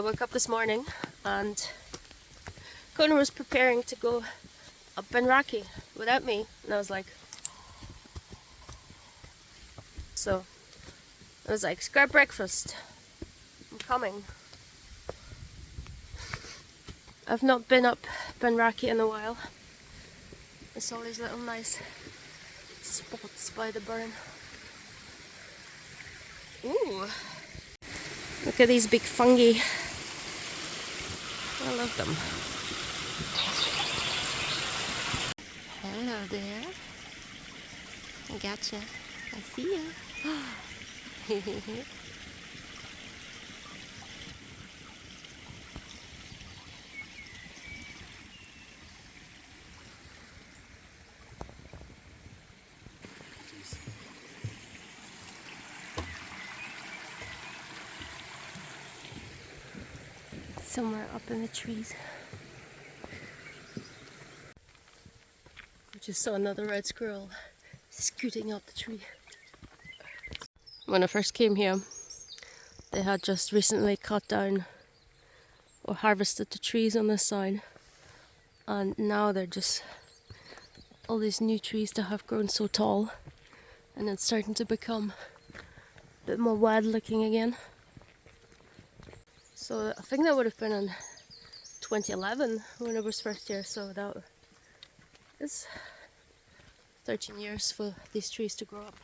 woke up this morning and Connor was preparing to go up Ben Vrackie without me, and I was like, scrap breakfast, I'm coming. I've not been up Ben Vrackie in a while. There's all these little nice spots by the burn. Ooh, look at these big fungi. I love them. Hello there. I gotcha. I see you. Somewhere up in the trees. I just saw another red squirrel scooting up the tree. When I first came here, they had just recently cut down or harvested the trees on this side, and now they're just all these new trees that have grown so tall, and it's starting to become a bit more wild looking again. So I think that would have been in 2011 when I was first here, so that is 13 years for these trees to grow up.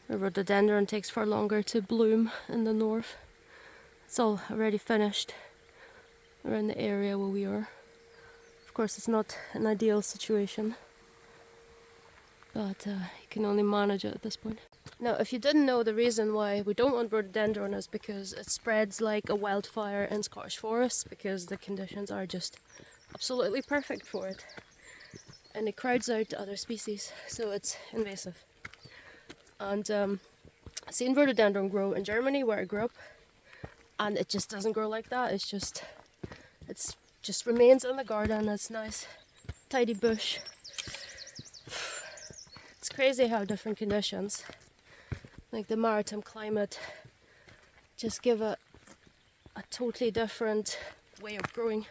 The rhododendron takes far longer to bloom in the north. It's all already finished around the area where we are. Of course, it's not an ideal situation, but you can only manage it at this point. Now, if you didn't know, the reason why we don't want rhododendron is because it spreads like a wildfire in Scottish forests, because the conditions are just absolutely perfect for it. And it crowds out other species, so it's invasive. And I've seen rhododendron grow in Germany, where I grew up, and it just doesn't grow like that. It's just remains in the garden. It's nice, tidy bush. It's crazy how different conditions, like the maritime climate, just give a totally different way of growing.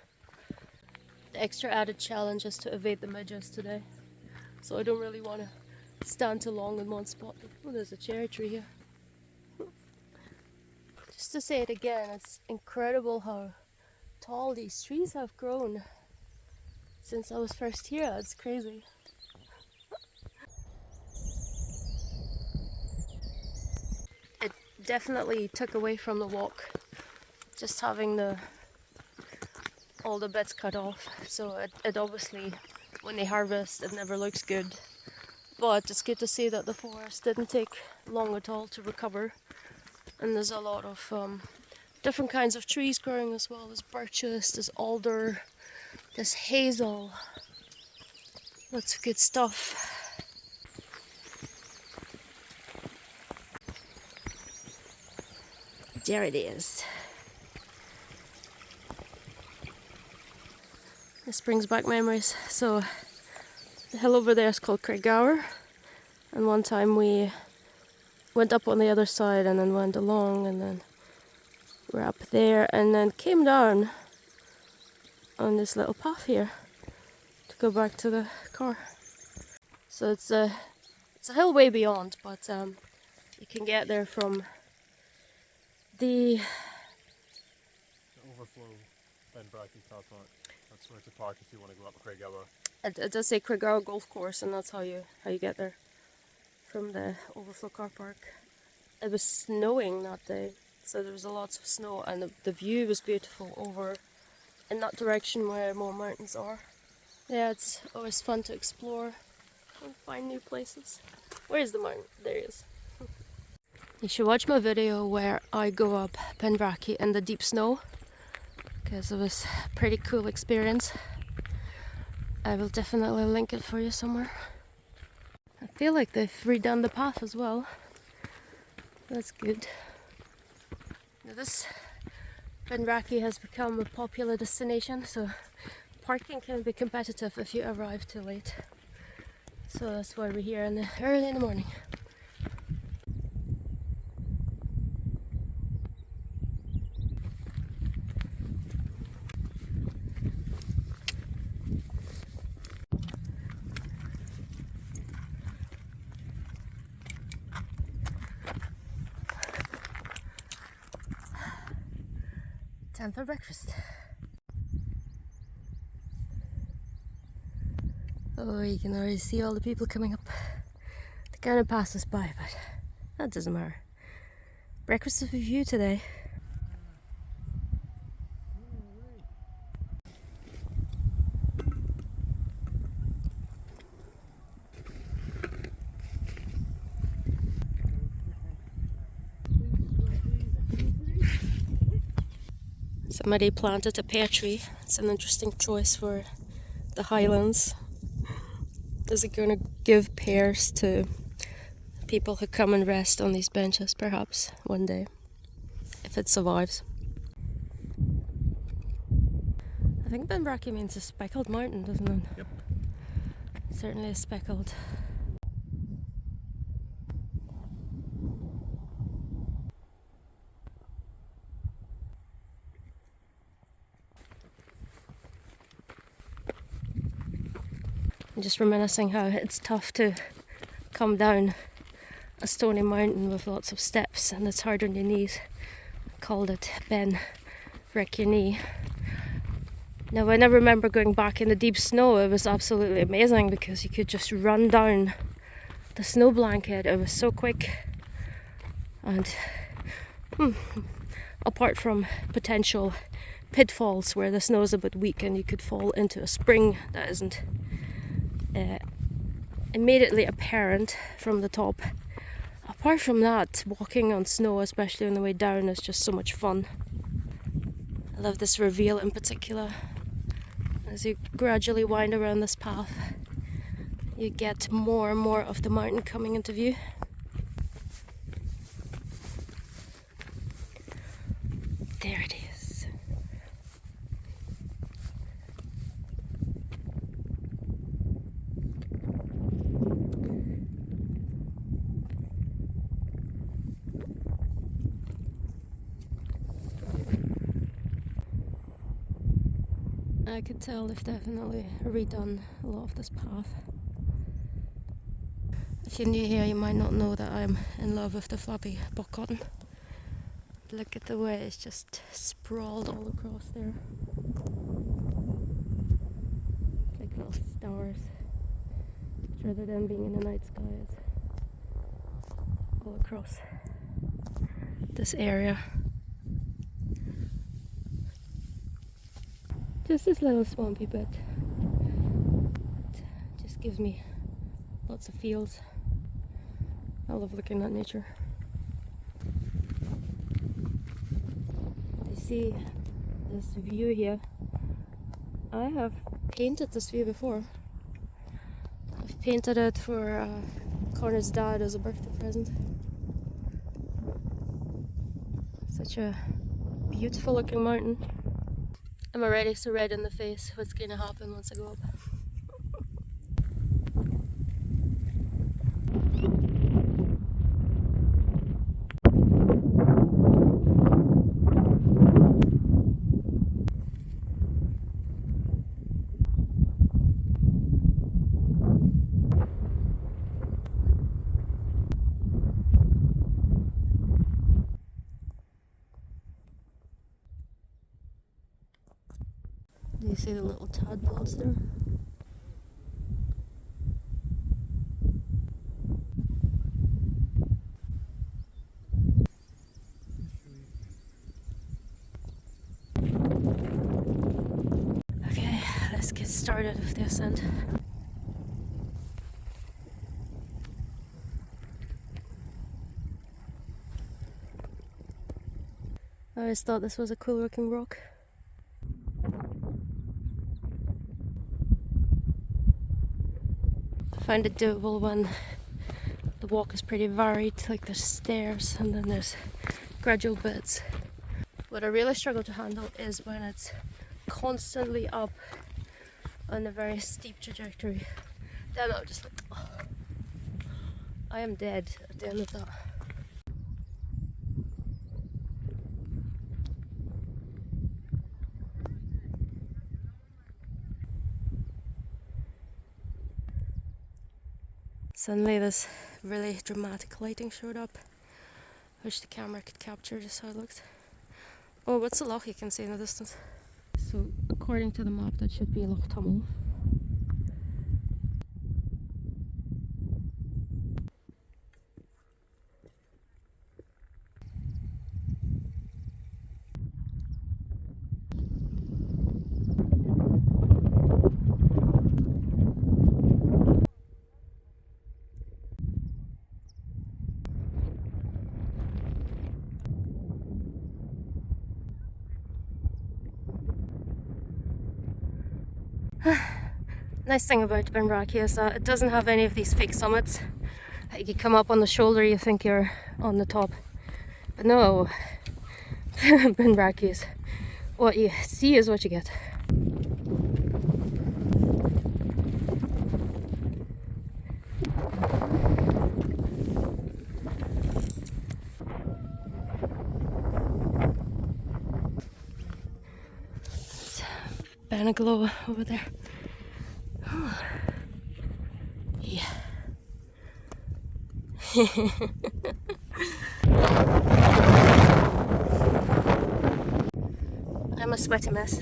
The extra added challenge is to evade the midges today, so I don't really want to stand too long in one spot. Oh, there's a cherry tree here. Just to say it again, it's incredible how tall these trees have grown since I was first here. It's crazy. It definitely took away from the walk, just having all the bits cut off. So it obviously, when they harvest, it never looks good. But it's good to see that the forest didn't take long at all to recover. And there's a lot of different kinds of trees growing as well. There's birches, there's alder, there's hazel. Lots of good stuff. There it is. This brings back memories. So the hill over there is called Craiggower, and one time we went up on the other side and then went along, and then we're up there and then came down on this little path here to go back to the car. So it's a hill way beyond, but you can get there from the overflow Ben Vrackie car park. That's where to park if you want to go up Craiggower. It does say Craiggower Golf Course, and that's how you get there from the overflow car park. It was snowing that day, so there was lots of snow, and the view was beautiful over in that direction where more mountains are. Yeah, it's always fun to explore and find new places. Where's the mountain? There he is. You should watch my video where I go up Ben Vrackie in the deep snow, because it was a pretty cool experience. I will definitely link it for you somewhere. I feel like they've redone the path as well. That's good. Now this Ben Vrackie has become a popular destination, so parking can be competitive if you arrive too late. So that's why we're here early in the morning. Time for breakfast. Oh, you can already see all the people coming up. They kind of pass us by, but that doesn't matter. Breakfast with a view today. Somebody planted a pear tree. It's an interesting choice for the Highlands. Is it going to give pears to people who come and rest on these benches, perhaps, one day, if it survives? I think Ben Vrackie means a speckled mountain, doesn't it? Yep. Certainly a speckled. I'm just reminiscing how it's tough to come down a stony mountain with lots of steps and it's hard on your knees. I called it Ben Wreck Your Knee. Now when I remember going back in the deep snow, it was absolutely amazing because you could just run down the snow blanket. It was so quick, and apart from potential pitfalls where the snow is a bit weak and you could fall into a spring that isn't immediately apparent from the top. Apart from that, walking on snow, especially on the way down, is just so much fun. I love this reveal in particular. As you gradually wind around this path, you get more and more of the mountain coming into view. There it is. I could tell they've definitely redone a lot of this path. If you're new here, you might not know that I'm in love with the flappy buck cotton. Look at the way it's just sprawled all across there. Like little stars. Rather than being in the night sky, it's all across this area. Just this little swampy bit. It just gives me lots of feels. I love looking at nature. You see this view here. I have painted this view before. I've painted it for Connor's dad as a birthday present. Such a beautiful looking mountain. I'm already so red in the face. What's going to happen once I go up? Do you see the little tadpoles there? Okay, let's get started with the ascent. I always thought this was a cool looking rock. I find it doable when the walk is pretty varied, like there's stairs and then there's gradual bits. What I really struggle to handle is when it's constantly up on a very steep trajectory. Then I'm just like, oh, I am dead at the end of that. Suddenly this really dramatic lighting showed up, which the camera could capture just how it looks. Oh, what's the loch you can see in the distance? So, according to the map, that should be Loch Tummel. Nice thing about Ben Vrackie is that it doesn't have any of these fake summits. You come up on the shoulder, you think you're on the top. But no, Ben Vrackie is what you see is what you get. Banaglow over there. Oh. Yeah. I'm a sweaty mess.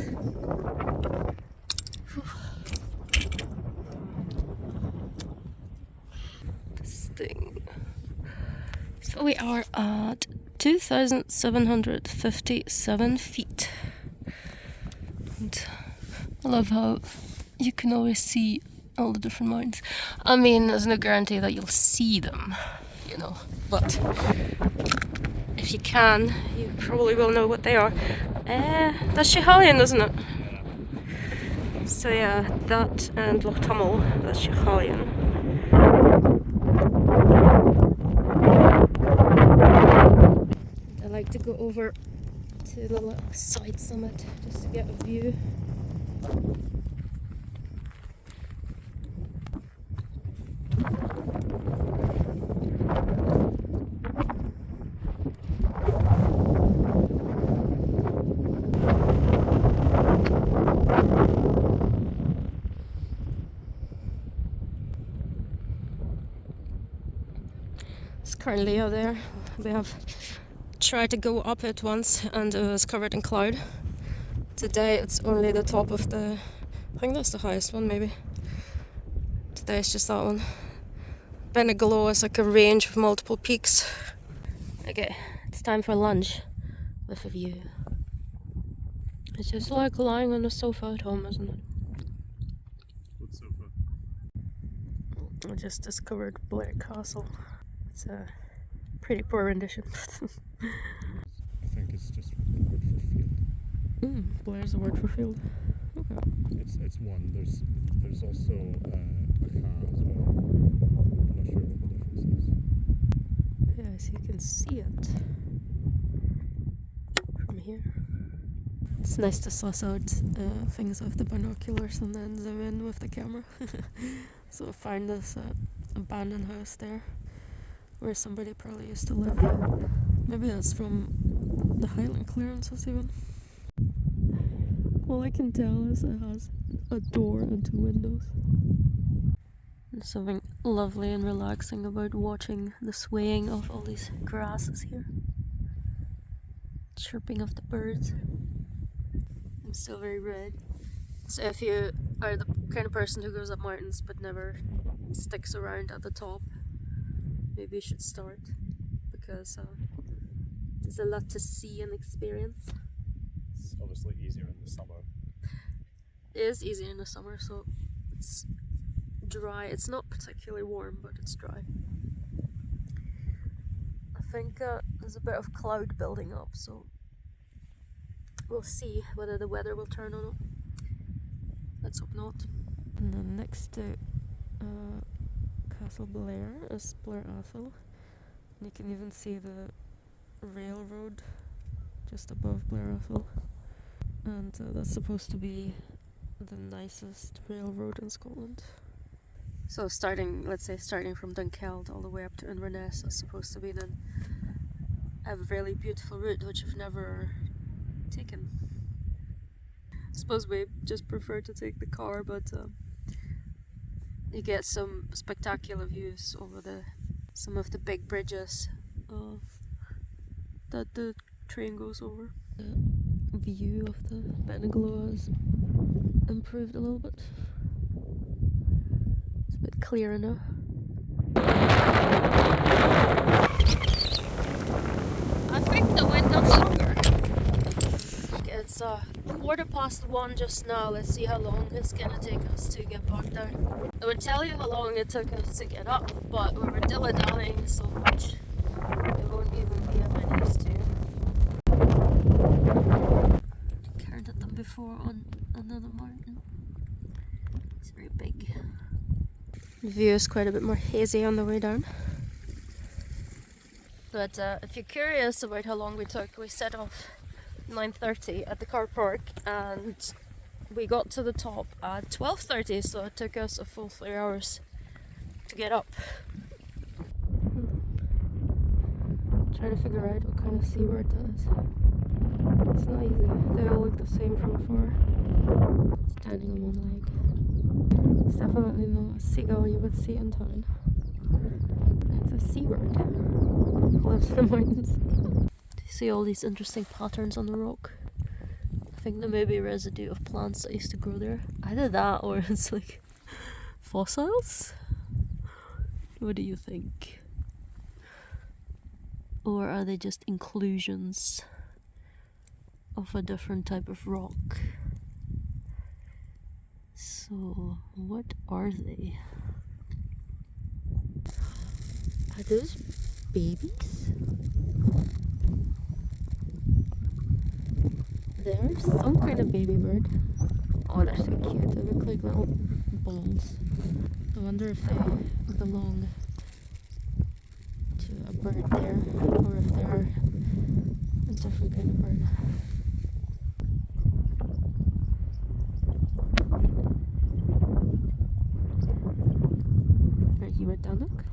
This thing. So we are at 2,757 feet. And I love how you can always see all the different mountains. I mean, there's no guarantee that you'll see them, you know, but if you can, you probably will know what they are. That's Highlands, isn't it? So yeah, that and Loch Tummel, that's Highlands. I like to go over to the side summit just to get a view. It's currently out there. We have tried to go up it once and it was covered in cloud. Today it's only the top of the, I think that's the highest one maybe. Today it's just that one. Benaglow is like a range of multiple peaks. Okay, it's time for lunch with a view. It's just like lying on a sofa at home, isn't it? What sofa? I just discovered Blair Castle. It's a pretty poor rendition. I think it's just a word for field. Blair's a word for field. Okay. It's one. There's also a car as well. I'm not sure what the difference is. Yeah, so you can see it from here. It's nice to suss out things with the binoculars and then zoom in with the camera. So I found this abandoned house there where somebody probably used to live. Maybe that's from the Highland clearances even. All I can tell is it has a door and 2 windows. There's something lovely and relaxing about watching the swaying of all these grasses here. Chirping of the birds. I'm still very red. So if you are the kind of person who goes up mountains but never sticks around at the top, maybe you should start, because there's a lot to see and experience. It's obviously easier in the summer. It is easier in the summer, so it's dry. It's not particularly warm, but it's dry. I think there's a bit of cloud building up, so we'll see whether the weather will turn or not. Let's hope not. And then next to Castle Blair is Blair Athol. You can even see the railroad just above Blair Athol. And that's supposed to be the nicest railroad in Scotland. So let's say starting from Dunkeld all the way up to Inverness is supposed to be then a really beautiful route which I've never taken. I suppose we just prefer to take the car, but you get some spectacular views over some of the big bridges that the train goes over. The view of the Benigaloa has improved a little bit. It's a bit clearer now. I think the wind got stronger. It's 1:15 just now. Let's see how long it's gonna take us to get back there. I would tell you how long it took us to get up, but we were dilly-dallying so much it won't even be a minute to. Counted them before on another mountain. It's very big. The view is quite a bit more hazy on the way down. But if you're curious about how long we took, we set off 9:30 at the car park and we got to the top at 12:30, so it took us a full 3 hours to get up. Trying to figure out what kind of seabird that is. It's not easy. They all look the same from afar. Standing on one leg. It's definitely not a seagull you would see in town. It's a seabird. It lives in the mountains. Do you see all these interesting patterns on the rock? I think there may be residue of plants that used to grow there. Either that or it's like fossils? What do you think? Or are they just inclusions of a different type of rock? So, what are they? Are those babies? There's some kind of baby bird. Oh, they're so cute. They look like little balls. I wonder if they belong to a bird there, or if they're a different kind of bird. Right, you went down, look.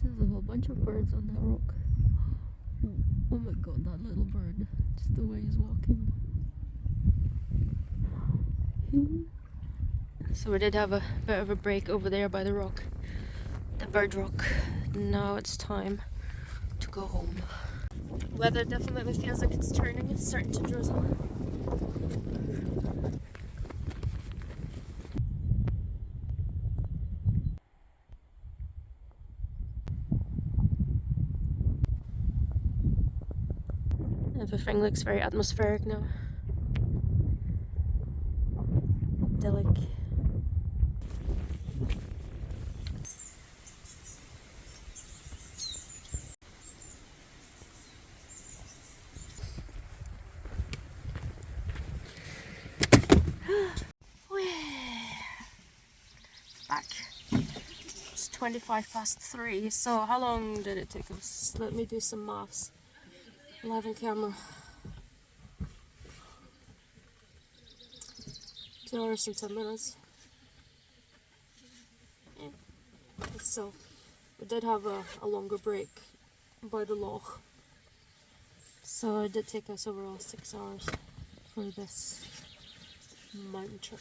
There's a whole bunch of birds on that rock. Oh my god, that little bird. Just the way he's walking. So we did have a bit of a break over there by the rock. The bird rock. Now it's time to go home. Weather definitely feels like it's turning. It's starting to drizzle. Everything looks very atmospheric now. Idyllic. Back. It's 3:25. So how long did it take us? Let me do some maths. Live on camera. 2 hours and 10 minutes. Yeah. So we did have a longer break by the loch. So it did take us overall 6 hours for this mountain trip.